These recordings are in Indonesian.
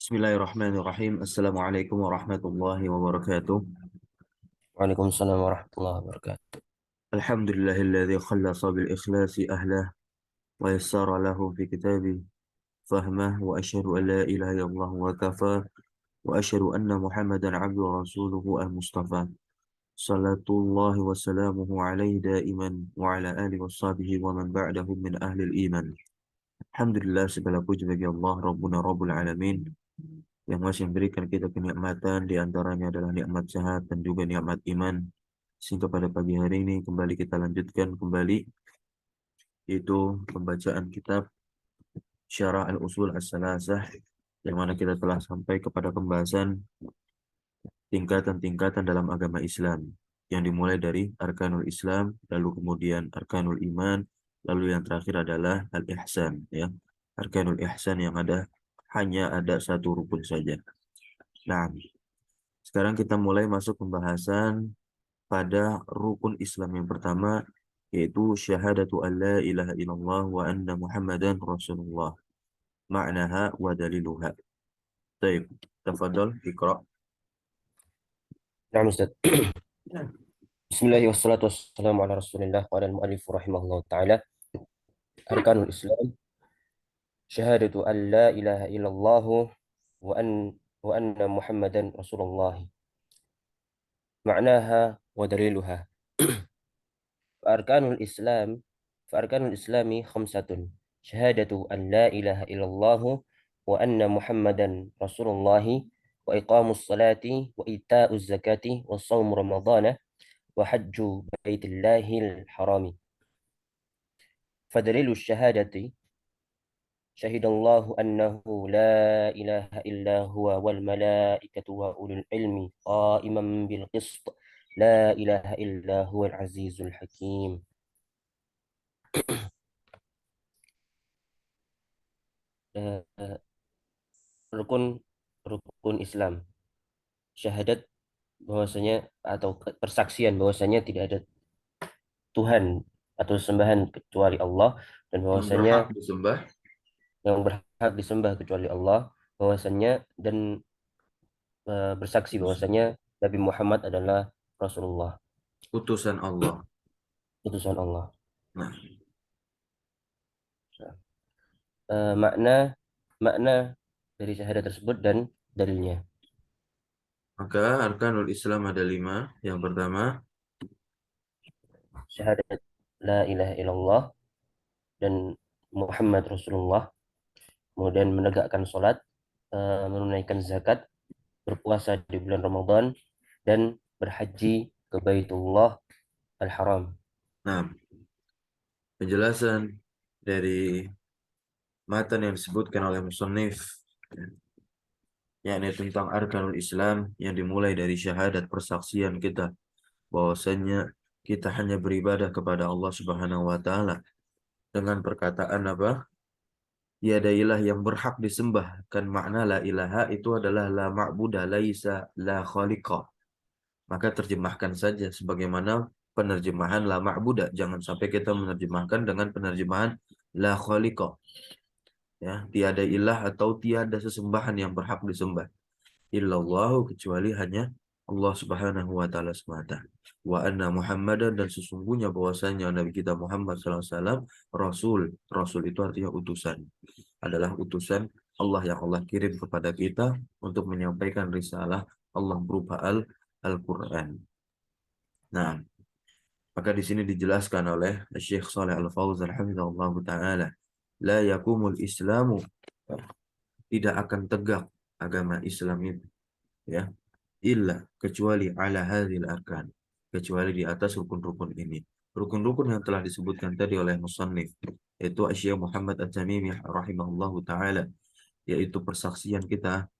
Bismillahirrahmanirrahim. Assalamualaikum warahmatullahi wabarakatuh. Waalaikumsalam warahmatullahi wabarakatuh. Alhamdulillahilladzi khallasa bil ikhlasi ahlah wa yassara lahu fi kitabi fahmah wa asyhadu an la ilaha illallah wa kafa wa asyhadu anna Muhammadan abduhu wa rasuluhu al-mustafa. Salatullahi wa salamuhu alaihi daiman wa ala alihi wa sahbihi wa man ba'dahum min ahli iman. Alhamdulillah, segala puji bagi Allah Rabbuna Rabbul Alamin yang masih memberikan kita kenikmatan, di antaranya adalah nikmat sehat dan juga nikmat iman, sehingga pada pagi hari ini kembali kita lanjutkan kembali itu pembacaan kitab Syarah Al-Usul As-Salasah, yang mana kita telah sampai kepada pembahasan tingkatan-tingkatan dalam agama Islam, yang dimulai dari Arkanul Islam, lalu kemudian Arkanul Iman, lalu yang terakhir adalah Al-Ihsan, ya. Arkanul Ihsan yang hanya ada satu rukun saja. Nah, sekarang kita mulai masuk pembahasan pada rukun Islam yang pertama, yaitu syahadatu an la ilaha illallah wa anna Muhammadan Rasulullah. Ma'naha wa daliluha. Baik, tafadhol iqra. Nah, Ustaz. Bismillahirrahmanirrahim. Wassalatu wassalamu ala Rasulillah wa ala al-mu'allif rahimahullah ta'ala. Arkanul Islam syahadatu an la ilaha illallah wa anna Muhammadan Rasulullah. Ma'naha wa daliluha. Arkanul Islam Arkanul Islami khamsatun. Syahadatu an la ilaha illallah wa anna Muhammadan Rasulullah wa iqamus salati wa ita'uz zakati wa shaum ramadhana wa hajju baitillahil harami. فدليل الشهادة شهد الله أنه لا إله إلا هو والملائكة وأولو العلم قائما بالقسط لا إله إلا هو العزيز الحكيم. Rukun rukun Islam, syahadat bahwasanya atau persaksian bahwasanya tidak ada Tuhan atau sembahan kecuali Allah, dan Yang berhak bahwasanya disembah, yang berhak disembah kecuali Allah, bahwasanya dan bersaksi bahwasanya Nabi Muhammad adalah Rasulullah, utusan Allah. utusan Allah. Nah, Makna makna dari syahadat tersebut dan dalilnya. maka arkanul Islam ada 5. Yang pertama, Syahadat la ilaha illallah dan Muhammad Rasulullah, kemudian menegakkan sholat, menunaikan zakat, berpuasa di bulan Ramadan, dan berhaji ke Baitullah Al-Haram. nah, penjelasan dari matan yang disebutkan oleh musannif, yakni tentang arkanul Islam, yang dimulai dari syahadat persaksian kita bahwasanya kita hanya beribadah kepada Allah Subhanahu wa taala dengan perkataan apa? Tiada ilah yang berhak disembah. Kan makna la ilaha itu adalah la ma'buda laisa la khaliqa. Maka terjemahkan saja sebagaimana penerjemahan la ma'buda. Jangan sampai kita menerjemahkan dengan penerjemahan la khaliqa. Ya, tiada ilah atau tiada sesembahan yang berhak disembah illallahu, kecuali hanya Allah Subhanahu wa taala semata. Wa anna Muhammadan, dan sesungguhnya bahwasanya Nabi kita Muhammad SAW Rasul. Rasul itu artinya utusan. Adalah utusan Allah yang Allah kirim kepada kita untuk menyampaikan risalah Allah berupa Al-Qur'an. Nah, maka di sini dijelaskan oleh Syekh Shalih Al-Fauzan hafizahullah taala, la yakumul Islamu, tidak akan tegak agama Islam itu, ya, illa, kecuali ala hadhil arkan, kecuali di atas rukun-rukun ini. Rukun-rukun yang telah disebutkan tadi oleh musannif, yaitu Syekh Muhammad At-Tamimi rahimahullahu taala, yaitu persaksian kita,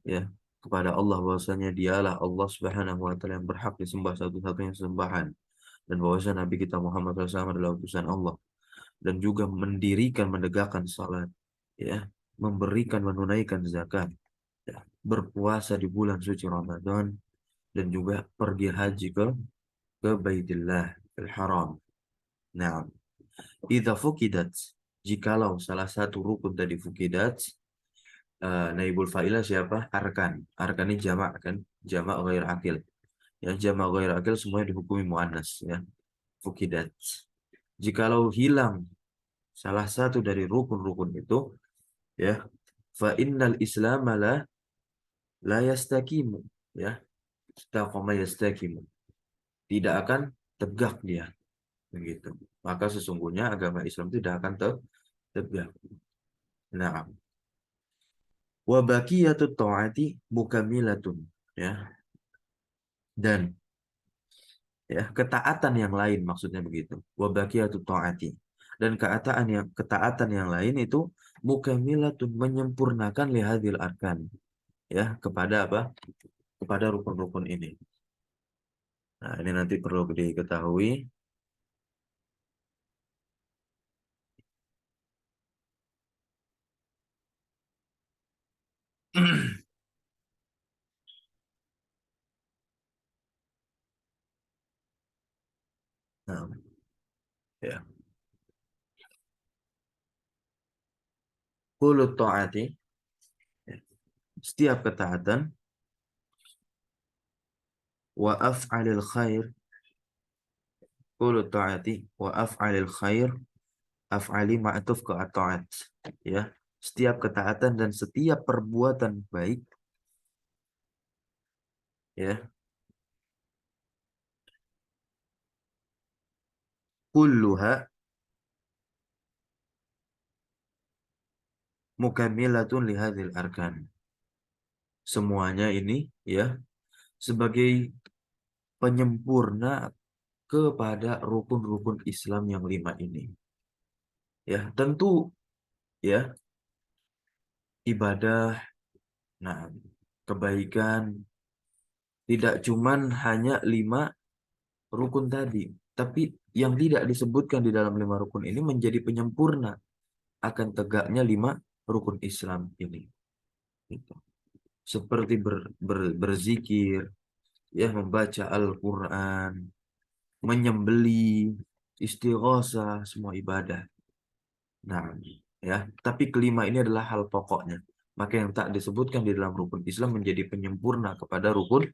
ya, kepada Allah bahwasanya dialah Allah Subhanahu wa taala yang berhak disembah satu-satunya sembahan, dan bahwasanya Nabi kita Muhammad SAW adalah utusan Allah, dan juga mendirikan menegakkan salat, ya, memberikan menunaikan zakat, ya, berpuasa di bulan suci Ramadan, dan juga pergi haji ke Baitillah Al-Haram. Nah, idza fukidat, jikalau salah satu rukun tadi fukidat, naibul fa'ilah siapa? Arkan. Arkan ini jamak kan? Jamak ghair akil. Ya, jamak ghair akil semuanya dihukumi muannas ya. Fukidat. Jikalau hilang salah satu dari rukun-rukun itu ya, fa innal islam la yastaqimu ya. Istaqama yastaqimu. Tidak akan tegak dia begitu. Maka sesungguhnya agama Islam itu tidak akan tegak. Nah, wa baqiyatut ta'ati mukamilatun ya. Dan ya, ketaatan yang lain maksudnya begitu. Wa baqiyatut ta'ati. Dan ketaatan yang lain itu mukamilatun menyempurnakan lihadil arkan ya kepada apa? Kepada rukun-rukun ini. Nah, ini nanti perlu diketahui. Nah, ya. Kullu ta'ati, ya. Setiap ketaatan wa af'alil khair, kullu ta'ati wa af'alil khair, af'ali ma'tuf ke ta'at. Ya. Setiap ketaatan dan setiap perbuatan baik ya, kulluha mukamilatun lihadil arkan. Semuanya ini ya sebagai penyempurna kepada rukun-rukun Islam yang 5 ini. Ya, tentu ya ibadah, nah kebaikan tidak cuman hanya 5 rukun tadi, tapi yang tidak disebutkan di dalam 5 rukun ini menjadi penyempurna akan tegaknya 5 rukun Islam ini. Gitu. Seperti berzikir, ya membaca Al-Quran, menyembeli, istighosah, semua ibadah. Nah, ya, tapi kelima ini adalah hal pokoknya. Maka yang tak disebutkan di dalam rukun Islam menjadi penyempurna kepada rukun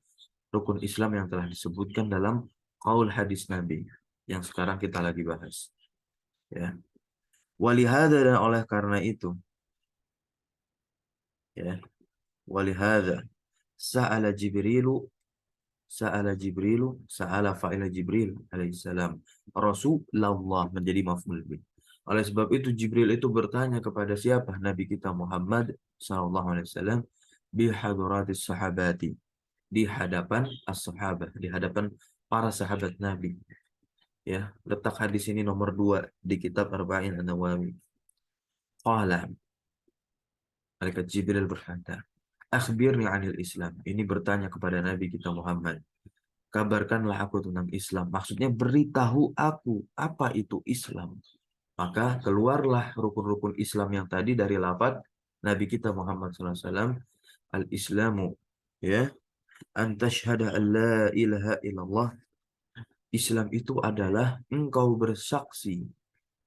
rukun Islam yang telah disebutkan dalam qaul hadis Nabi yang sekarang kita lagi bahas. Ya, walihada dan oleh karena itu, ya, walihada sa'ala Jibrilu sa'ala fa'ila Jibril alaihissalam Rasulullah menjadi maf'ul bih. Oleh sebab itu Jibril itu bertanya kepada siapa? Nabi kita Muhammad sallallahu alaihi wasallam bi hadratis sahabati, di hadapan as-sahabah, di hadapan para sahabat Nabi. Ya, letak hadis ini nomor 2 di kitab Arba'in An-Nawawi. Qala, malaikat Jibril berkata, akhbirni anil Islam. Ini bertanya kepada Nabi kita Muhammad. Kabarkanlah aku tentang Islam. Maksudnya beritahu aku apa itu Islam. Maka keluarlah rukun-rukun Islam yang tadi dari lafaz Nabi kita Muhammad SAW. Al-Islamu, ya, an tashhada an la ilaha illallah. Islam itu adalah engkau bersaksi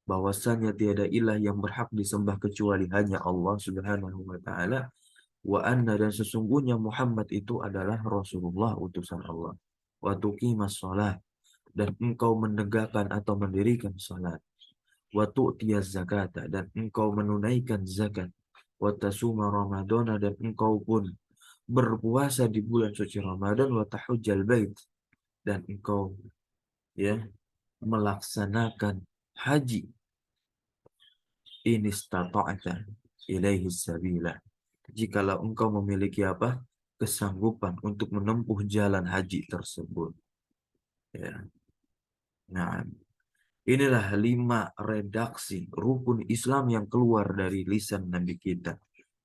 bahwasanya tiada ilah yang berhak disembah kecuali hanya Allah Subhanahu wa taala, wa anna dan sesungguhnya Muhammad itu adalah Rasulullah utusan Allah. Wa tuqimas shalah dan engkau menegakkan atau mendirikan salat. Wa tu'tiyaz zakata dan engkau menunaikan zakat. Wa tasuma ramadana dan engkau pun berpuasa di bulan suci Ramadan. Wa tahujjal bait dan engkau ya melaksanakan haji in istata'ta ilaihi sabila. Jikalau engkau memiliki apa? Kesanggupan untuk menempuh jalan haji tersebut. Ya. Nah, inilah 5 redaksi rukun Islam yang keluar dari lisan Nabi kita.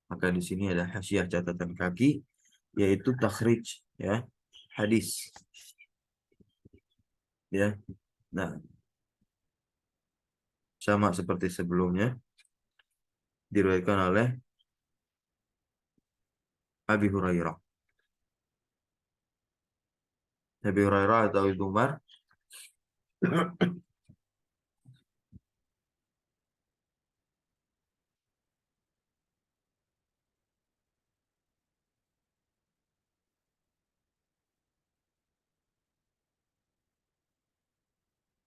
Maka di sini ada hasyiah catatan kaki, yaitu takhrij ya hadis. Ya, nah sama seperti sebelumnya diriwayatkan oleh Abi Hurairah. Abi Hurairah atau Ibnu Umar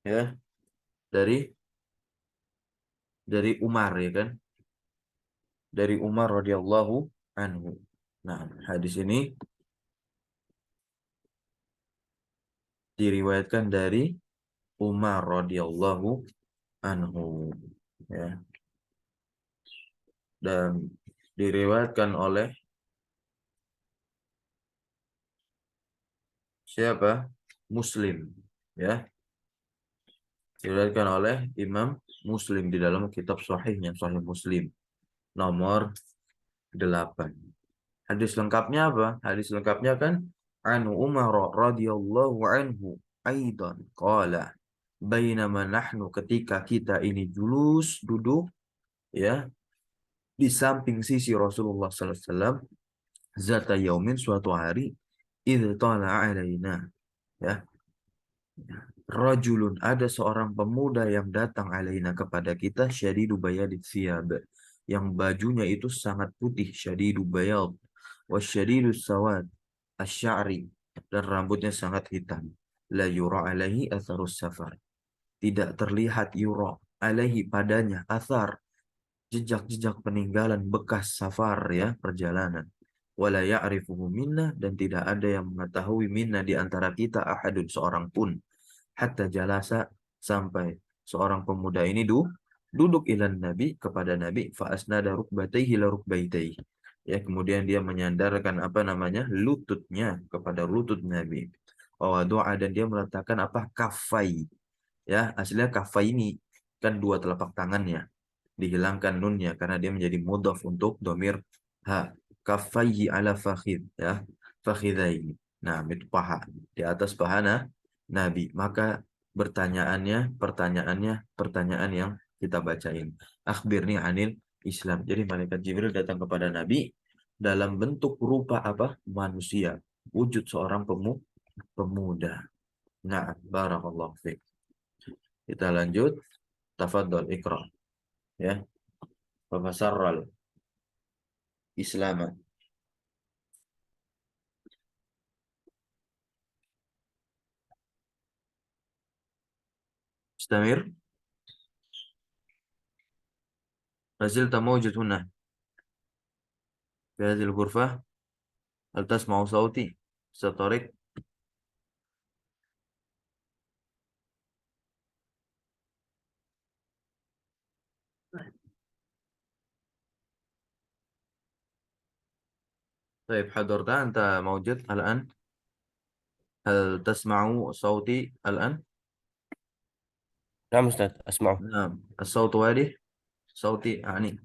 ya, dari Umar ya kan, dari Umar radhiyallahu anhu. Nah, hadis ini diriwayatkan dari Umar radhiyallahu anhu, ya, dan diriwayatkan oleh siapa? Muslim, ya, diriwayatkan oleh Imam Muslim di dalam kitab sahihnya, Sahih Muslim nomor 8. Hadis lengkapnya apa? Hadis lengkapnya kan an Umar radhiyallahu anhu aidan qala bainama nahnu, ketika kita ini julus duduk, ya, di samping sisi Rasulullah sallallahu alaihi wasallam, zata yaumin, suatu hari, idh tala'a alaina, ya, rajulun, ada seorang pemuda yang datang alaina, kepada kita, syadidu bayadit thiyab, yang bajunya itu sangat putih, syadidu bayad, wasyadidu sawad asy'ari, dan rambutnya sangat hitam, la yura alaihi atharus safar, tidak terlihat, yura alaihi, padanya, athar, jejak-jejak peninggalan, bekas safar, ya, perjalanan, wala ya'rifuhu minna, dan tidak ada yang mengetahui minna di antara kita, ahadun, seorang pun, hatta jalasa, sampai seorang pemuda ini duduk ilan nabi, kepada nabi, fa asnada rukbatayhi la rukbatayhi, ya, kemudian dia menyandarkan apa namanya, lututnya kepada lutut nabi, wa doa, dan dia meletakkan apa, kafai, ya, aslinya kafai ini kan dua telapak tangannya, dihilangkan nunnya karena dia menjadi mudhaf untuk domir ha, kafaihi ala fakhid, ya, fakhidaini, nah itu paha, di atas paha Nabi. Maka pertanyaan yang kita bacain, akhbirni anil Islam, jadi malaikat Jibril datang kepada Nabi dalam bentuk rupa apa, manusia, wujud seorang pemuda. Nah, barakallahu fiik. Kita lanjut, tafadhol ikra, ya, Fafasarral Islam. استمر. ما زلت موجود هنا في هذه الغرفة. هل تسمع صوتي أستاذ طارق؟ طيب، حضرت أنت موجود الآن؟ هل تسمع صوتي الآن؟ نعم أستاذ أسمعه. نعم، الصوت واضح؟ صوتي يعني.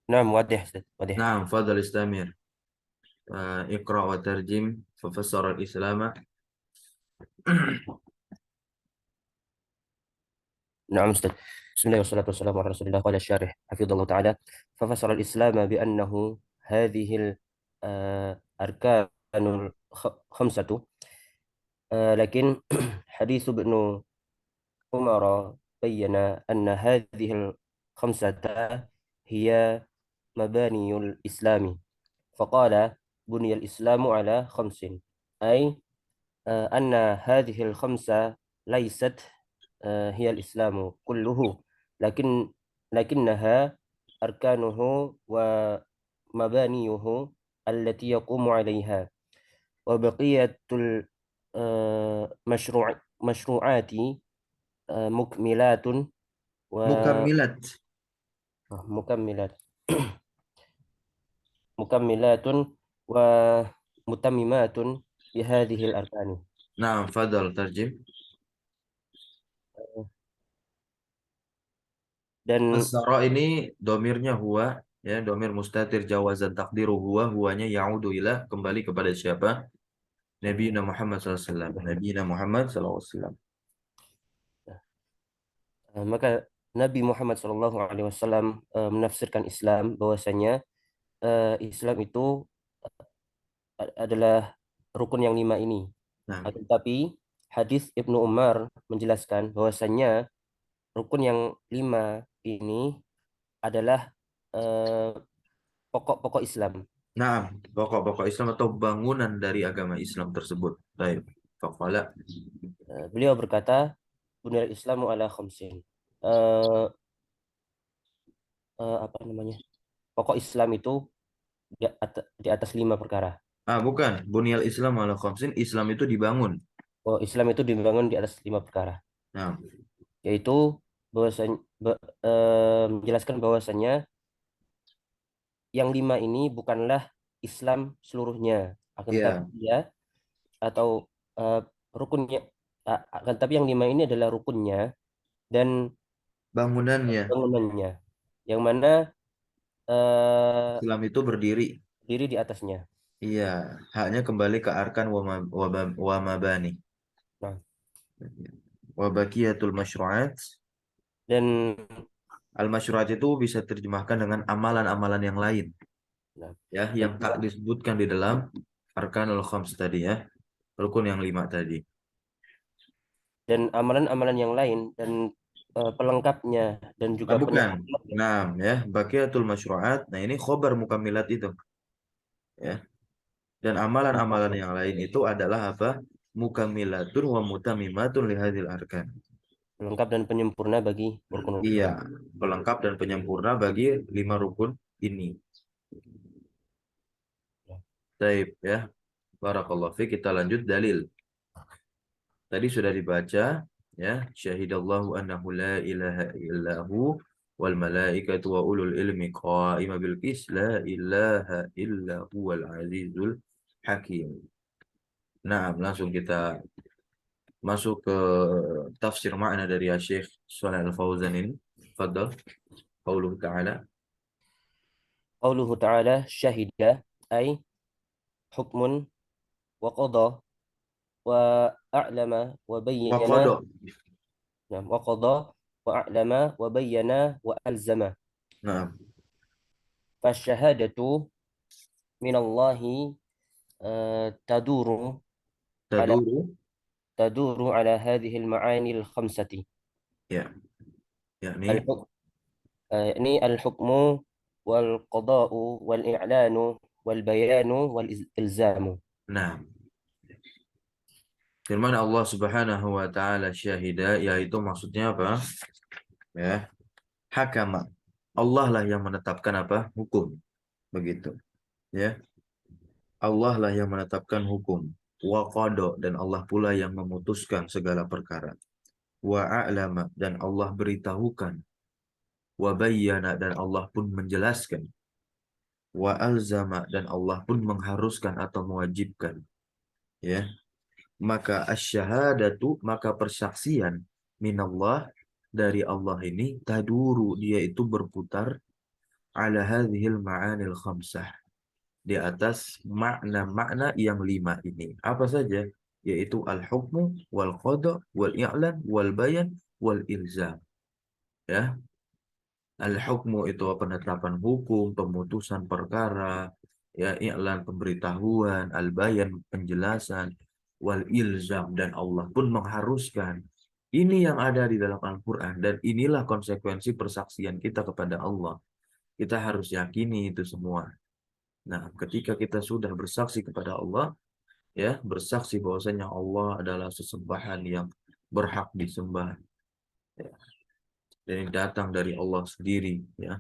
نعم واضح أستاذ واضح. نعم، فضل استمر. اقرأ وترجم ففسر الإسلام. نعم أستاذ. بسم الله والصلاة والسلام على رسول الله. قال الشارح حفظه الله تعالى: ففسر الإسلام بأنه هذه الأركان الخمسة. لكن حديث ابن عمر بين أن هذه الخمسة هي مباني الإسلام، فقال: بني الإسلام على خمس، أي أن هذه الخمسة ليست هي الإسلام كله، لكن لكنها أركانه ومبانيه التي يقوم عليها، وبقية المشروعات مكملات مكملات. ومكملات مكملات ومتممات بهذه الأركان. نعم، فضل ترجم. Dan Fassara ini domirnya huwa, ya, domir mustatir jawazan takdiru huwa, huwanya yaudu ila, kembali kepada siapa? Nabi Muhammad SAW. Nabi Muhammad SAW. maka Nabi Muhammad SAW menafsirkan Islam bahwasanya Islam itu adalah rukun yang lima ini. Nah, Tetapi hadis Ibnu Umar menjelaskan bahwasanya rukun yang lima ini adalah eh, pokok-pokok Islam. nah, pokok-pokok Islam atau bangunan dari agama Islam tersebut. Baik. Faqala. Beliau berkata, Buniyal Islamu ala khamsin. Eh, Apa namanya? Pokok Islam itu di atas 5 perkara. Bukan. Bunyal Islam ala khamsin. Islam itu dibangun. Oh, Islam itu dibangun di atas 5 perkara, Nah, yaitu bahwasanya menjelaskan bahwasannya yang 5 ini bukanlah Islam seluruhnya, akan tetapi iya, dia atau eh, rukunnya, akan tapi yang 5 ini adalah rukunnya dan bangunannya. bangunannya, yang mana eh, Islam itu berdiri. diri di atasnya. Iya, haknya kembali ke arkan wa mabani. Nah, Wa baqiyatul masyru'at. dan Al-masyru'at itu bisa terjemahkan dengan amalan-amalan yang lain. nah, Ya, dan yang tak juga disebutkan di dalam arkanul khams tadi ya. Rukun yang 5 tadi. amalan-amalan yang lain dan pelengkapnya dan juga Bukan. penyempurnanya. Nah, ya, baqiyatul masyru'at. Nah, ini khobar mukamilat itu, ya. Dan amalan-amalan yang lain itu adalah apa? Mukamilatun wa mutamimatun lihadil arkan. Pelengkap dan penyempurna bagi Iya, rukun-rukun. pelengkap dan penyempurna bagi 5 rukun ini. Taib ya. Barakallahu fi. Kita lanjut dalil. Tadi sudah dibaca ya, syahidallahu annahu la ilaha illahu wal malaikatu wa ulul ilmi qa'ima bil qis la ilaha illa huwal azizul hakim. Nah, langsung kita masuk ke tafsir makna dari Syekh Shalih Al-Fauzan ini. Fadal, qauluhu ta'ala. Qauluhu ta'ala syahida ay hukmun wa qada wa a'lama wa Wa bayyana. qada. Nah, wa qada wa a'lama wa bayyana wa alzama. Nah, Fasyahadatu minallahi taduru ala taduru hadhihi al-ma'ani al-khamsati. ya, yakni Al-hukm ini al-hukmu wal qada'u wal i'lanu wal bayanu wal ilzamu. nah, firman Allah Subhanahu wa taala syahida, yaitu maksudnya apa? Ya, hakama. Allah lah yang menetapkan apa? Hukum. Begitu. Ya, Allah lah yang menetapkan hukum. Wa qada, dan Allah pula yang memutuskan segala perkara. Wa a'lama, dan Allah beritahukan. Wa bayyana, dan Allah pun menjelaskan. Wa alzama, dan Allah pun mengharuskan atau mewajibkan. Ya, maka asyhadatu, maka persaksian minallah, dari Allah ini, taduru, dia itu berputar, ala hadhil ma'anil khamsah, di atas makna-makna yang 5 ini. Apa saja? Yaitu al-hukmu wal qada wal i'lan wal bayan wal ilzam. Ya, al-hukmu itu penetapan hukum, pemutusan perkara, ya, i'lan pemberitahuan, al-bayan penjelasan, wal ilzam, dan Allah pun mengharuskan. Ini yang ada di dalam Al-Quran, dan inilah konsekuensi persaksian kita kepada Allah. Kita harus yakini itu semua. Nah, ketika kita sudah bersaksi kepada Allah, ya, bersaksi bahwasanya Allah adalah sesembahan yang berhak disembah, ya, dan yang datang dari Allah sendiri, ya.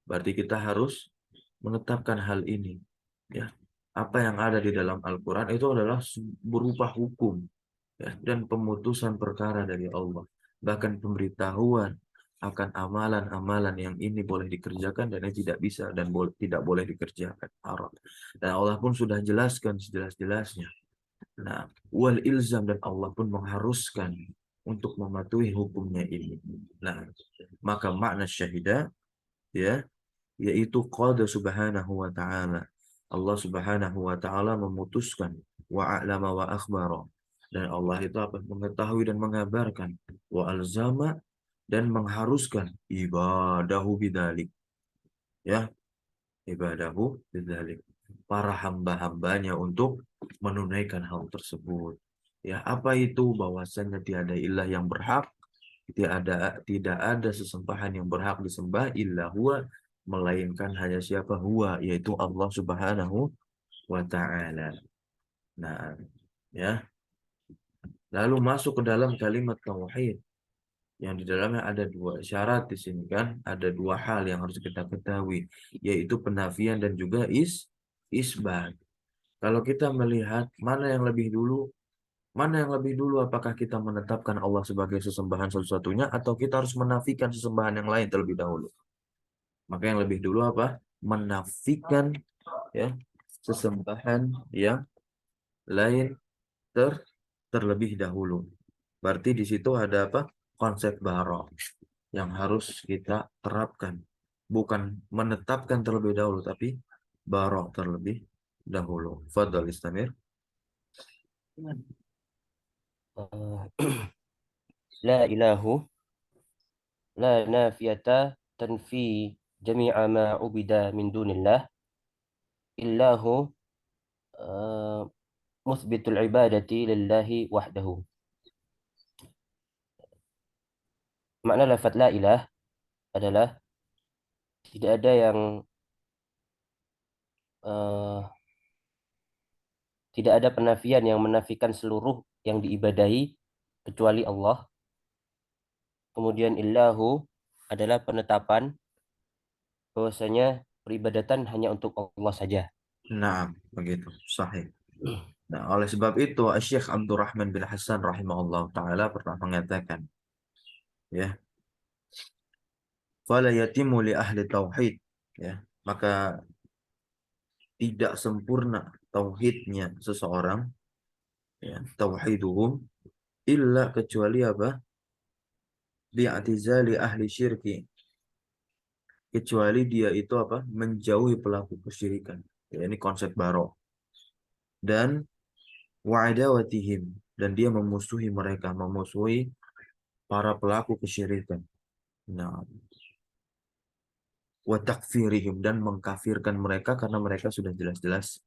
Berarti kita harus menetapkan hal ini, ya. Apa yang ada di dalam Al-Quran itu adalah berupa hukum, ya, dan pemutusan perkara dari Allah. Bahkan pemberitahuan akan amalan-amalan yang ini boleh dikerjakan dan ini tidak bisa dan tidak boleh dikerjakan. Haram. Dan Allah pun sudah jelaskan sejelas-jelasnya. Nah, wal ilzam, dan Allah pun mengharuskan untuk mematuhi hukumnya ini. Nah, maka makna syahidah, ya, yaitu qada subhanahu wa ta'ala. Allah subhanahu wa ta'ala memutuskan, wa a'lama wa akhbara. Dan Allah itu apa? Mengetahui dan mengabarkan. Wa alzama, dan mengharuskan ibadahu bidalik. Ya, ibadahu bidzalik, para hamba-hambanya untuk menunaikan hal tersebut. Ya, apa itu? Bahwasanya tiada ilah yang berhak, tidak ada sesembahan yang berhak disembah illa huwa, melainkan hanya siapa? Huwa, yaitu Allah Subhanahu wa taala. Nah, ya. Lalu masuk ke dalam kalimat tauhid yang di dalamnya ada dua syarat di sini kan, ada dua hal yang harus kita ketahui, yaitu penafian dan juga isbat. Kalau kita melihat mana yang lebih dulu, apakah kita menetapkan Allah sebagai sesembahan satu-satunya atau kita harus menafikan sesembahan yang lain terlebih dahulu? Maka yang lebih dulu apa? Menafikan ya sesembahan yang lain terlebih dahulu. Berarti di situ ada apa? Konsep barok yang harus kita terapkan. Bukan menetapkan terlebih dahulu, tapi barok terlebih dahulu. Fadal Istamir. Eh, la ilahu la nafiyata tanfi jami'a ma ubida min dunillah illahu eh, muthbitul ibadati lillahi wahdahu. Makna lafaz la ilah adalah tidak ada yang eh, tidak ada penafian yang menafikan seluruh yang diibadahi kecuali Allah. Kemudian illahu adalah penetapan bahwasanya peribadatan hanya untuk Allah saja. Nah, begitu. Sahih. Nah, oleh sebab itu, Syekh Abdurrahman bin Hasan rahimahullah ta'ala pernah mengatakan, ya, fala yatimu li ahli tauhid, ya, maka tidak sempurna tauhidnya seseorang, ya, tauhiduhum, illa kecuali apa? Bi'atizali ahli syirki, kecuali dia itu apa? Menjauhi pelaku kesyirikan. Ya, ini konsep barok. Dan wa'adawatihim, dan dia memusuhi mereka, memusuhi para pelaku kesyirikan. Nah, wa takfirihim, dan mengkafirkan mereka karena mereka sudah jelas-jelas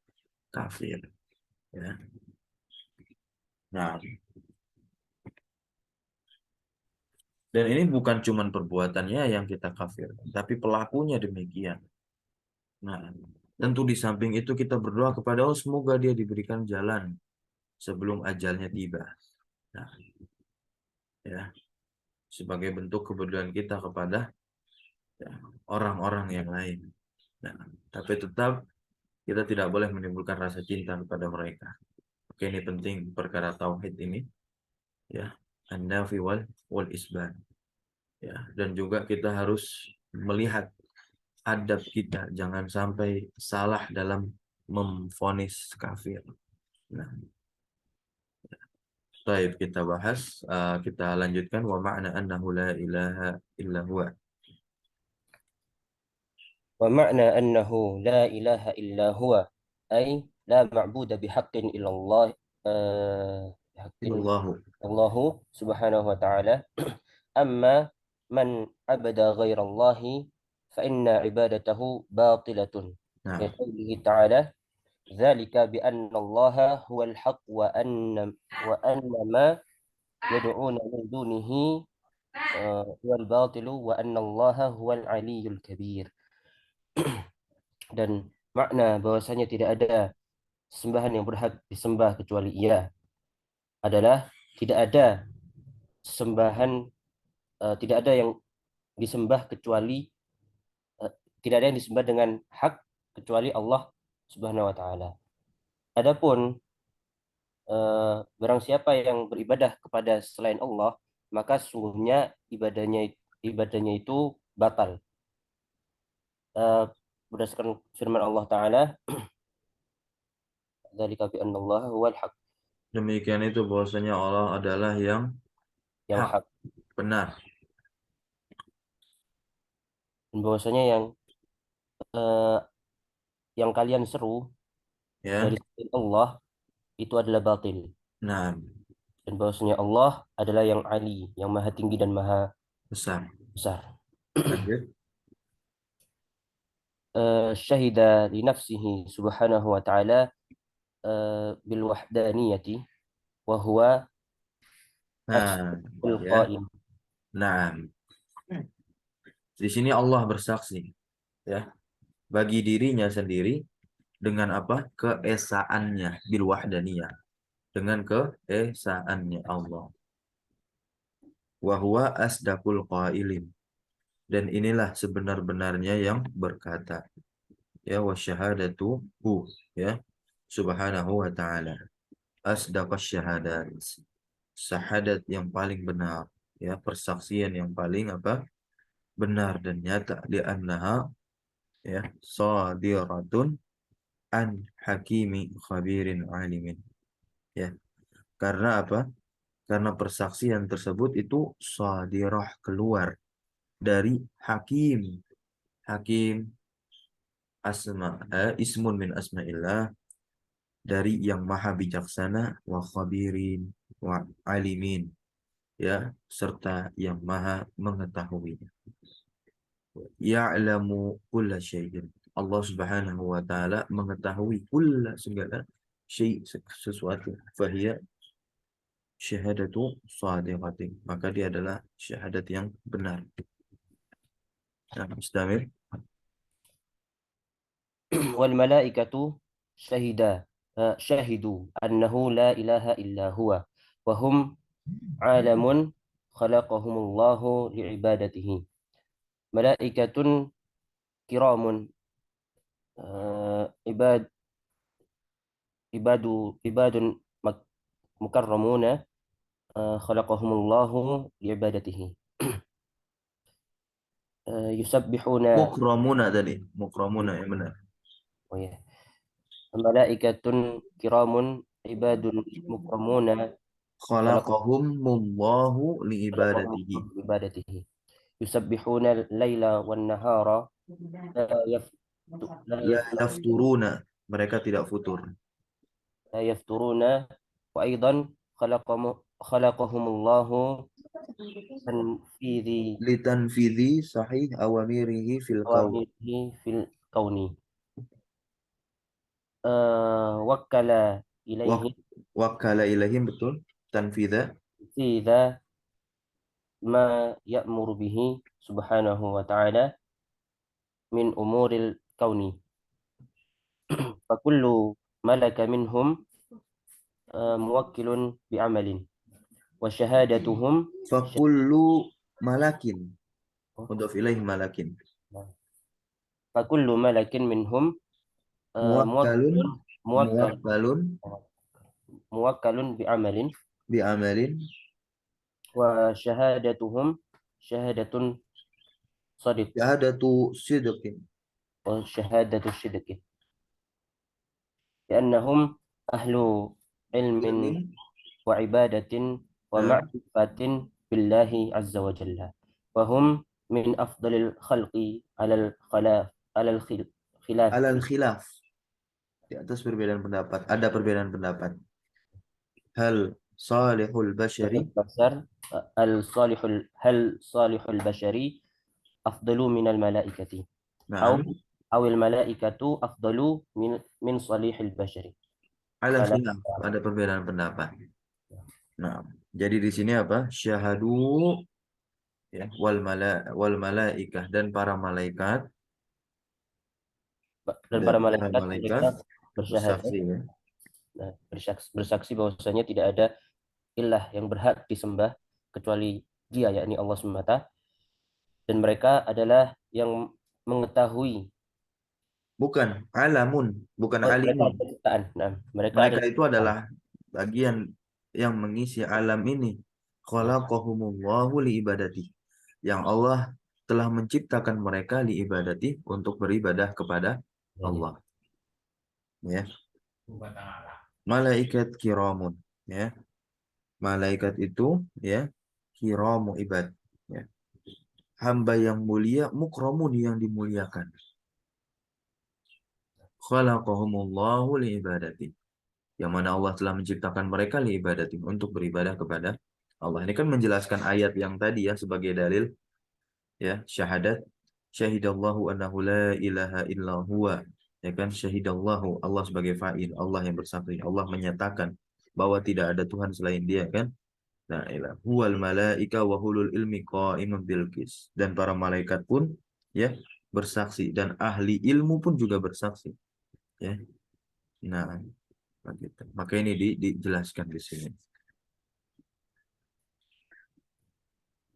kafir. Ya. Nah, dan ini bukan cuman perbuatannya yang kita kafir, tapi pelakunya demikian. Nah, tentu di samping itu kita berdoa kepada Allah semoga dia diberikan jalan sebelum ajalnya tiba. Nah, ya, sebagai bentuk kepedulian kita kepada ya, orang-orang yang lain. Nah, tapi tetap kita tidak boleh menimbulkan rasa cinta kepada mereka. Oke, ini penting perkara tauhid ini, ya, an-nafi wal isbat. Ya, dan juga kita harus melihat adab kita, jangan sampai salah dalam memvonis kafir. Nah, baik kita bahas, kita lanjutkan wa ma'na annahu la ilaha illa huwa. ومعنى أنه لا إله إلا هو أي لا معبود بحق إلا الله بحق Illallahu. الله سبحانه وتعالى. أما من عبد غير الله فإن عبادته باطلة Nah, لقوله تعالى ذلك بأن الله هو الحق وأن ما يدعون من دونه هو الباطل وأن الله هو العلي الكبير. Dan makna bahwasanya tidak ada sembahan yang berhak disembah kecuali Ia adalah tidak ada sembahan tidak ada yang disembah kecuali eh, tidak ada yang disembah dengan hak kecuali Allah Subhanahu wa taala. Adapun barang siapa yang beribadah kepada selain Allah, maka sesungguhnya ibadahnya itu batal. Eh, Berdasarkan firman Allah taala, dzalika bi annallaha huwal haq, demikian itu bahwasanya Allah adalah yang yang hak, hak, benar, dan bahwasanya eh, yang kalian seru ya. dari selain Allah itu adalah batil, Nah, dan bahwasanya Allah adalah yang ali, yang maha tinggi dan maha besar. besar. Lanjut. Syahida li nafsihi subhanahu wa ta'ala bil wahdaniyati wa huwa Nah, asdaqul ya. qail. Nah, di sini Allah bersaksi, ya, bagi dirinya sendiri dengan apa? Keesaannya bil wahdaniyah. dengan keesaannya Allah. Wa huwa asdaqul qailin, dan inilah sebenar-benarnya yang berkata, ya wa syahadatu hu, ya subhanahu wa ta'ala asdaqas syahadat, syahadat yang paling benar, ya persaksian yang paling apa, benar dan nyata, di annaha, ya sadiratun an hakimi khabirin alimin, ya karena apa, karena persaksian tersebut itu sadirah, keluar dari hakim. Hakim ismun min asma'illah, dari yang maha bijaksana, wa khabirin, wa alimin, ya serta yang maha mengetahui. Ya'lamu kulla syai'in, Allah Subhanahu wa taala mengetahui kulla, segala syai', sesuatu. Fahiya syahadatu shadiqatin, maka dia adalah syahadat yang benar. Nah, Mustamir. والملائكة شهدا شهدوا أنه لا إله إلا هو وهم عالم خلقهم الله لعبادته ملائكة كرام عباد عباد عباد مكرمون خلقهم الله لعبادته يسبحون Mukramuna tadi, mukramuna yang benar. ملائكة كرام عباد مكرمون خلقهم Khalaqahumullahu خلقهم liibadatihi. الله لعبادته يسبحون الليل والنهار لا يفت لا La يفترون yafturuna, mereka tidak futur. لا يفترون وأيضا خلقهم الله تنفيذ Litanfidhi sahih awamirihi fil qaul. أوامره في الكون وكل إليه Wak wakala ilaihim, betul. Tanfidha, تنفيذ ما يأمر به سبحانه وتعالى من أمور الكون فكل ملك منهم موكل بعمل وشهادتهم fakullu malakin, mudhaf ilaih malakin, فكل ملك منهم موكل muwakkalun, موكل muwakkalun موكل بعمل bi amalin, وشهادتهم شهادة صدق syahadatu sidqin, وشهادة الصدق لأنهم أهل علم ilmin, وعبادة nah, ومعرفة بالله عز وجل وهم من أفضل الخلق على الخلاف على الخلاف alal khilaf, di atas perbedaan pendapat, ada perbedaan pendapat. Hal salihul bashari, البشر الصالح هل صالح البشر أفضل من الملائكة أو nah, أو الملائكة أفضل من صالح البشر alal فلا khilaf, ada perbedaan pendapat. Nah, jadi di sini apa? Syahadu, ya, wal malaikah, dan para malaikat, dan dan para para malaikat malaikat mereka bersyahadat bersaksi, ya. bersaksi bahwasanya tidak ada ilah yang berhak disembah kecuali Dia yakni Allah semata dan mereka adalah yang mengetahui Bukan alamun, bukan mereka alimun. penciptaan. Nah, mereka Mereka adalah itu adalah bagian yang mengisi alam ini. ya, Khalaqahumullahu liibadati. Yang Allah telah menciptakan mereka liibadati, untuk beribadah kepada ya, ya. Allah. Ya, malaikat kiramun. Ya, malaikat itu, ya kiramu ibad. Ya, hamba yang mulia, mukramun yang dimuliakan. Khalaqahumullahu liibadati, yang mana Allah telah menciptakan mereka liibadati, untuk beribadah kepada Allah. Ini kan menjelaskan ayat yang tadi, ya, sebagai dalil, ya, syahadat, syahidallahu annahu la ilaha illa huwa, ya kan, syahidallahu, Allah sebagai fa'il, Allah yang bersaksi, Allah menyatakan bahwa tidak ada Tuhan selain Dia, kan. La ilaha huwal malaika wa hulul ilmi qa'imun bil qis, dan para malaikat pun, ya, bersaksi, dan ahli ilmu pun juga bersaksi, ya. Nah, Begitu. Maka ini dijelaskan di sini.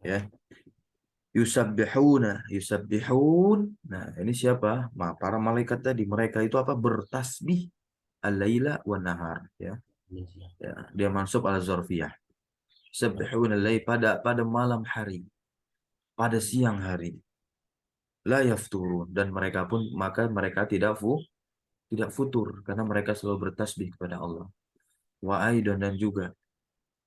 Ya, yusabbihun. Nah, ini siapa? Para malaikat tadi. Mereka itu apa? Bertasbih al-laila wa nahar. Ya, ya. Dia mansub ala zarfiyah. Yusabbihun al-lail pada malam hari, pada siang hari. La yafturun. Dan mereka pun, maka mereka tidak futur. Karena mereka selalu bertasbih kepada Allah. Wa aidan dan juga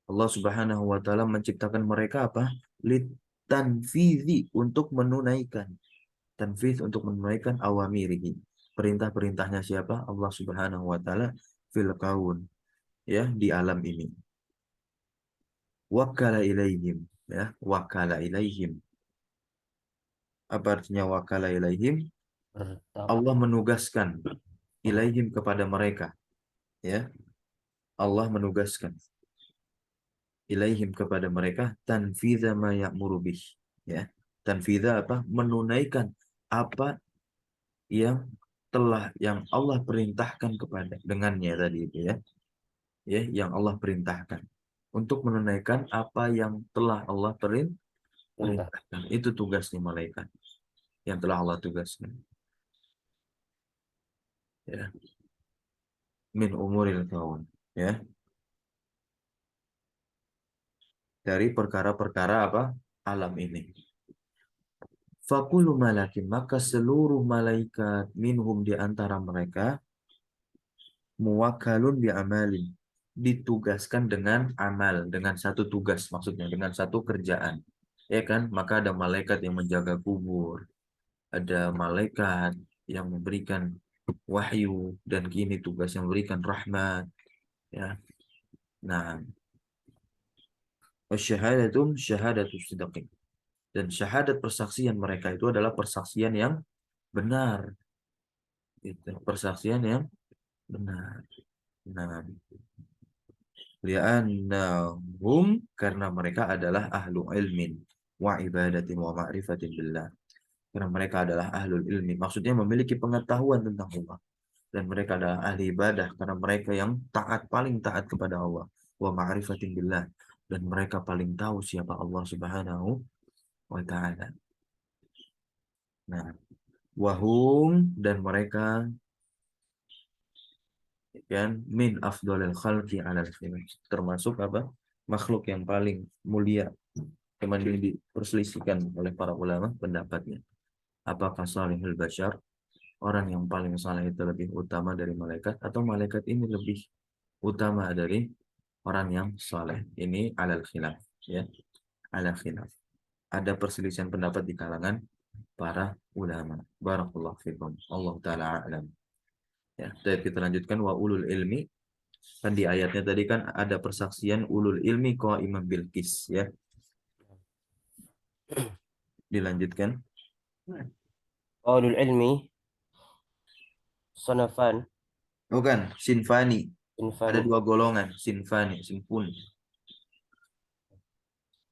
Allah Subhanahu wa taala menciptakan mereka apa? Litanfizi untuk menunaikan. Tanfiz untuk menunaikan awamirihi. Perintah-perintahnya siapa? Allah Subhanahu wa taala fil kaun, ya, di alam ini. Wakala ilaihim, ya, wakala ilaihim. Apa artinya wakala ilaihim? Allah menugaskan ilaihim kepada mereka, ya. Allah menugaskan ilaihim kepada mereka tanfidza ma ya'muru bih, ya. Tanfidza apa? Menunaikan apa yang Allah perintahkan kepada dengannya tadi itu, ya. Ya, yang Allah perintahkan untuk menunaikan apa yang telah Allah perintahkan. Itu tugasnya malaikat yang telah Allah tugaskan, ya. Min umuril kaun, ya, dari perkara-perkara apa? Alam ini. Fakulu malakin, maka seluruh malaikat minhum di antara mereka muwakkalun bi amalin, ditugaskan dengan amal, dengan satu tugas, maksudnya dengan satu kerjaan, ya kan? Maka ada malaikat yang menjaga kubur, ada malaikat yang memberikan wahyu, dan kini tugas yang memberikan rahmat, ya. Nah, wasyahadatum syahadatus sidqin, dan syahadat persaksian mereka itu adalah persaksian yang benar, itu persaksian yang benar. Nah, li'annahum, karena mereka adalah ahlu ilmin wa ibadatin wa ma'rifatin billah, karena mereka adalah ahlul ilmi, maksudnya memiliki pengetahuan tentang Allah, dan mereka adalah ahli ibadah karena mereka yang taat, paling taat kepada Allah, wa ma'rifatin billah, dan mereka paling tahu siapa Allah Subhanahu wa taala. Nah, wahum, dan mereka kan min afdhalil khalqi 'alal khilaf, termasuk apa? Makhluk yang paling mulia. Cuman diperselisihkan oleh para ulama pendapatnya. Apakah salihul bashar, orang yang paling saleh itu lebih utama dari malaikat, atau malaikat ini lebih utama dari orang yang saleh? Ini alal khilaf, ya, alal khilaf. Ada perselisihan pendapat di kalangan para ulama. Barakallahu fikum. Allah taala a'lam. Ya, jadi kita lanjutkan wa ulul ilmi. Kan di ayatnya tadi kan ada persaksian ulul ilmi qa'iman bil qis, ya. Dilanjutkan. Qaulul ilmi sanafan Bukan, sinfani. Ada sinfani. dua golongan, sinfani, sinfun.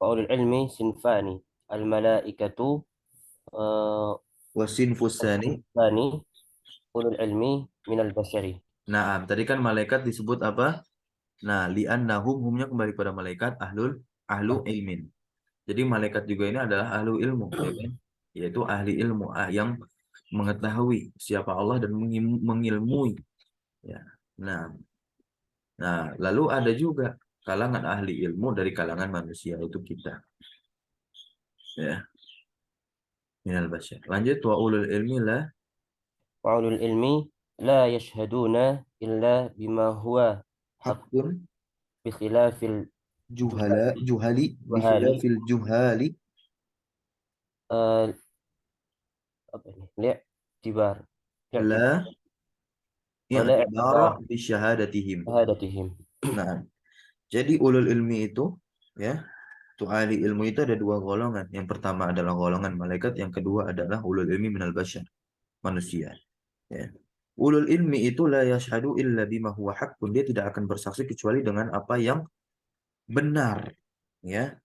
Qaulul ilmi sinfani. Al malaikatu Wasinfusani. sinfani ulul ilmi minal basyari. Nah, tadi kan malaikat disebut apa? Nah, li'annahum, humnya kembali pada malaikat ahlu ilmin. Jadi malaikat juga ini adalah ahlu ilmu, ya kan? Yaitu ahli ilmu, yang mengetahui siapa Allah dan mengilmui, ya. Nah, lalu ada juga kalangan ahli ilmu dari kalangan manusia, itu kita, ya, minal basyar. Lanjut, wa ulul ilmi la Qaulul ilmi la yashhaduna illa bima huwa haq hakun bi khilafil juhali juhali bikhilafil juhali eh, apa ini? Li'tibar. Li'tibar. la Wala i'tibara i'tibar bi syahadatihim. syahadatihim. Nah, jadi ulul ilmi itu, ya, itu ahli ilmu itu ada dua golongan. Yang pertama adalah golongan malaikat, yang kedua adalah ulul ilmi minal basyar, manusia, ya. Ulul ilmi itu la yashhadu illa bima huwa haqqun, dia tidak akan bersaksi kecuali dengan apa yang benar, ya,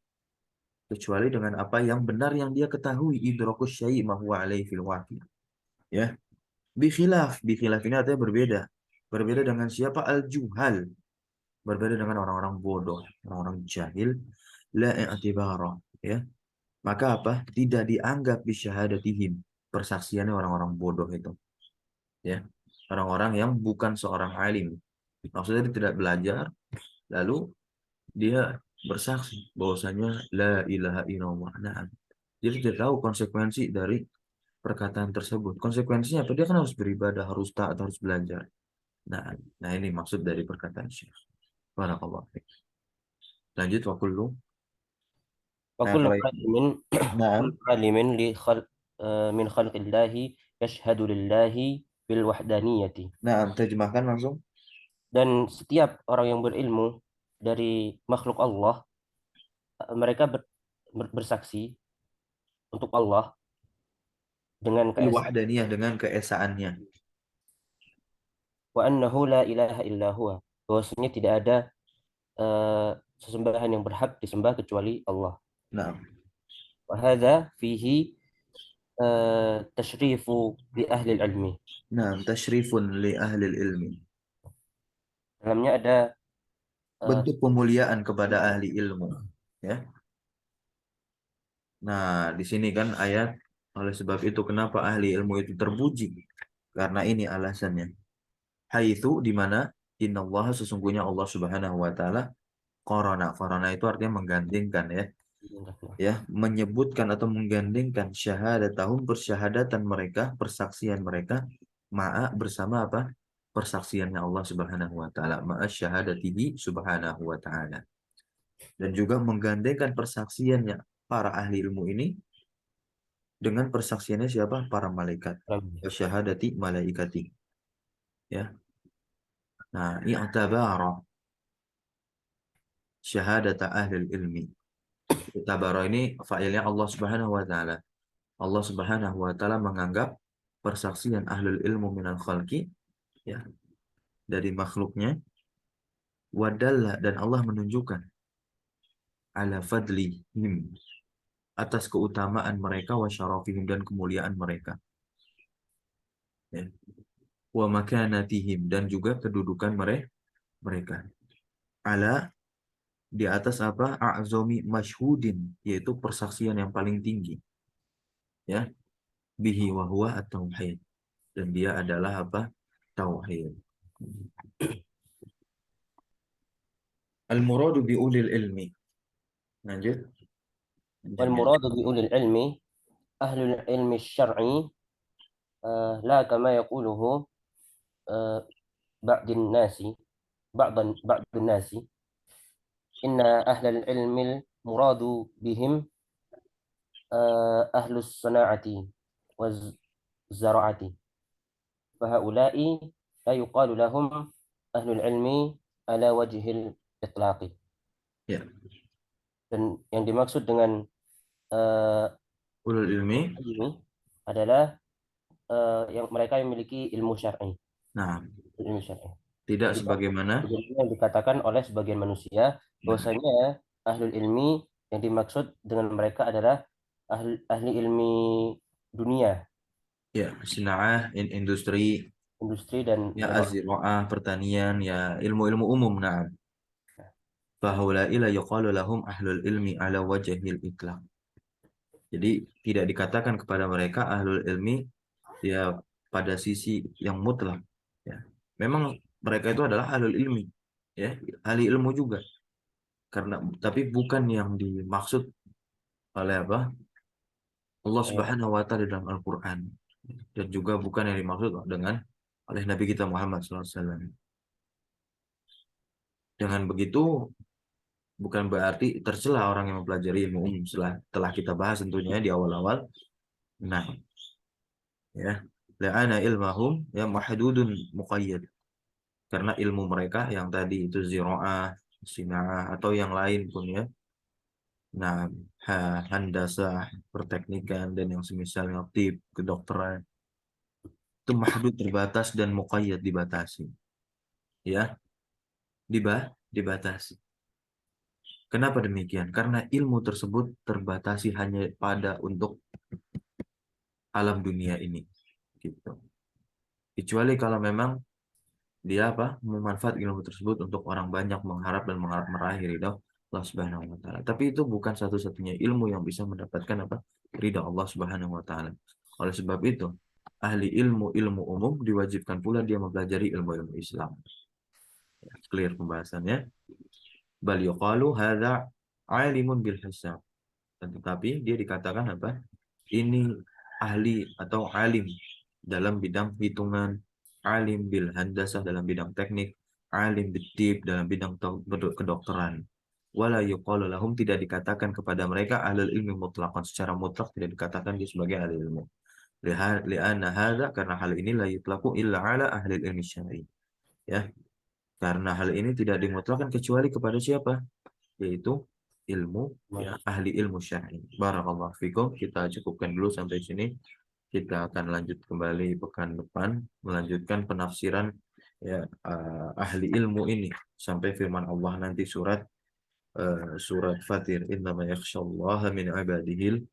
kecuali dengan apa yang benar yang dia ketahui, idrakus syai' ma huwa alaihi fil waqi', ya. Bikhilaf ini artinya berbeda. Berbeda dengan siapa? Al-juhal. Berbeda dengan orang-orang bodoh, orang-orang jahil. La i'tibara. Ya. Maka apa? Tidak dianggap bisyahadatihim. Persaksiannya orang-orang bodoh itu. Ya. Orang-orang yang bukan seorang alim. Maksudnya dia tidak belajar, lalu dia bersaksi bahwasanya la ilaha illallah. Nah, dia tidak tahu konsekuensi dari perkataan tersebut. Konsekuensinya apa? Dia kan harus beribadah, harus taat, harus belajar. Nah, nah ini maksud dari perkataan Syekh. Barakallahu fiik. Lanjut wa kullu. Nah, وكل kalau عالم nah, كل عالم لخلق من خلق الله يشهد لله بالوحدانية. nah, terjemahkan langsung. Dan setiap orang yang berilmu dari makhluk Allah, mereka bersaksi untuk Allah dengan Il keesaan, wahdaniyah dengan keesaannya. wa annahu la ilaha illa huwa, bahwasanya tidak ada eh, sesembahan yang berhak disembah kecuali Allah. Nah, Wa hadza fihi tashrifu li ahli ilmi. nah, tasyrifun li ahli ilmi. Dalamnya ada eh, Bentuk pemuliaan kepada ahli ilmu. Ya. Nah, di sini kan ayat, oleh sebab itu kenapa ahli ilmu itu terpuji? Karena ini alasannya. Haitsu di mana innallaha sesungguhnya Allah Subhanahu wa taala qarana. Qarana itu artinya menggantikan ya. Ya, menyebutkan atau menggandengkan syahadatahum persyahadatan mereka, persaksian mereka ma'a bersama apa? Persaksiannya Allah Subhanahu wa taala, ma'a syahadatihi subhanahu wa taala. Dan juga menggandengkan persaksiannya para ahli ilmu ini dengan persaksiannya siapa? Para malaikat. Syahadati malaikati. Ya. Nah, i'tabara syahadata ahli ilmi. I'tabara ini fa'ilnya Allah Subhanahu wa taala. Allah Subhanahu wa taala menganggap persaksian ahlul ilmu minal khalqi ya dari makhluknya wadalla dan Allah menunjukkan ala fadlihim atas keutamaan mereka wa syarafihim dan kemuliaan mereka ya wa makanatihim dan juga kedudukan mereka ala di atas apa a'zami masyhudin yaitu persaksian yang paling tinggi ya bihi wa huwa at-tauhid dan dia adalah apa tauhid. Al-muradu bi ulil ilmi. Lanjut. والمراد بأولي العلم أهل العلم الشرعي، لا كما يقوله بعض الناس بعض الناس إن أهل العلم المراد بهم أهل الصناعة والزراعة، فهؤلاء لا يقال لهم أهل العلم على وجه الإطلاق. Ya, Dan yang dimaksud dengan uh, ulul ilmi. ilmi adalah yang mereka yang memiliki ilmu syar'i, Nah, ilmu syar'i. tidak Tidak sebagaimana. sebagaimana yang dikatakan oleh sebagian manusia Nah, bahwasanya ahlul ilmi yang dimaksud dengan mereka adalah ahli ilmi dunia, ya, sinaah, industri, industri dan ya, zaraah. aziraah, pertanian, ya, ilmu-ilmu umum. Nah, fahaula'i la yuqalu lahum ahlul ilmi ala wajhil itlaq. Jadi tidak dikatakan kepada mereka ahlul ilmi ya pada sisi yang mutlak. Ya. Memang mereka itu adalah ahlul ilmi, ya, ahli ilmu juga. Karena tapi bukan yang dimaksud oleh apa? Allah Eh, Subhanahu wa taala dalam Al-Qur'an dan juga bukan yang dimaksud dengan oleh Nabi kita Muhammad SAW. Dengan begitu bukan berarti tercela orang yang mempelajari ilmu umum telah kita bahas tentunya di awal-awal. Nah, ya, la'ana ilmahum ya mahdudun muqayyad. Karena ilmu mereka yang tadi itu ziraah, sina'ah atau yang lain pun ya. Nah, handasah, perteknikan dan yang semisalnya tip, kedokteran itu mahdud terbatas dan muqayyad dibatasi. Ya, dibatasi. Kenapa demikian? Karena ilmu tersebut terbatasi hanya pada untuk alam dunia ini. Gitu. Kecuali kalau memang dia apa? Memanfaat ilmu tersebut untuk orang banyak, mengharap dan mengharap meraih ridho Allah Subhanahu wa taala. Tapi itu bukan satu-satunya ilmu yang bisa mendapatkan apa? Ridho Allah Subhanahu wa taala. Oleh sebab itu, ahli ilmu umum diwajibkan pula dia mempelajari ilmu-ilmu Islam. Clear pembahasannya. Bal yuqalu hadza alimun bil hisab. Tetapi dia dikatakan apa? Ini ahli atau alim dalam bidang hitungan, alim bil handasah dalam bidang teknik, alim bitib dalam bidang kedokteran. Wala yuqalu lahum, tidak dikatakan kepada mereka ahlul ilmi mutlaqan, secara mutlak tidak dikatakan dia sebagai ahli ilmu. Li'anna hadza, karena hal ini la yutlaqu illa ala ahli ilmi syar'i. Ya, karena hal ini tidak dimutlakan kecuali kepada siapa? Yaitu ilmu, ya, ahli ilmu syar'i. Barakallahu fikum. Kita cukupkan dulu sampai sini. Kita akan lanjut kembali pekan depan melanjutkan penafsiran, ya, ahli ilmu ini sampai firman Allah nanti surat Fatir, innama yakhsyallaha min ibadihil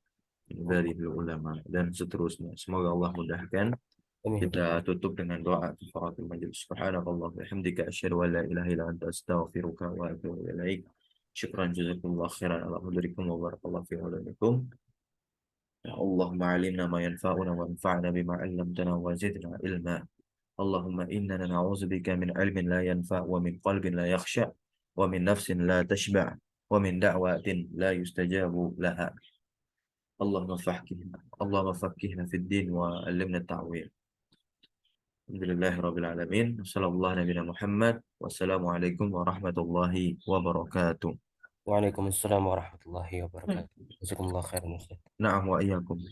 ulama, dan seterusnya. Semoga Allah mudahkan. Amin. Kita tutup dengan doa kafaratul majlis. Subhanakallah wa bihamdika asyhadu an la ilaha illa anta astaghfiruka wa atubu ilaik. Syukran jazakumullah khairan ala hudurikum wa barakallahu fi ulamikum. Ya Allahumma alimna ma yanfa'una wa anfa'na bima 'allamtana wa zidna ilma. Allahumma innana na'udzubika min ilmin la yanfa' wa min qalbin la yakhsha' wa min nafsin la tashba' wa min da'watin la yustajabu laha. Allahumma faqqihna fid din wa 'allimna at-ta'wil. Alhamdulillahirabbil alamin. Wassallallahu nabiyana Muhammad. Wassalamualaikum warahmatullahi wabarakatuh. Waalaikumsalam warahmatullahi wabarakatuh. Jazakumullah khairan Ustaz. Na'am wa iyyakum.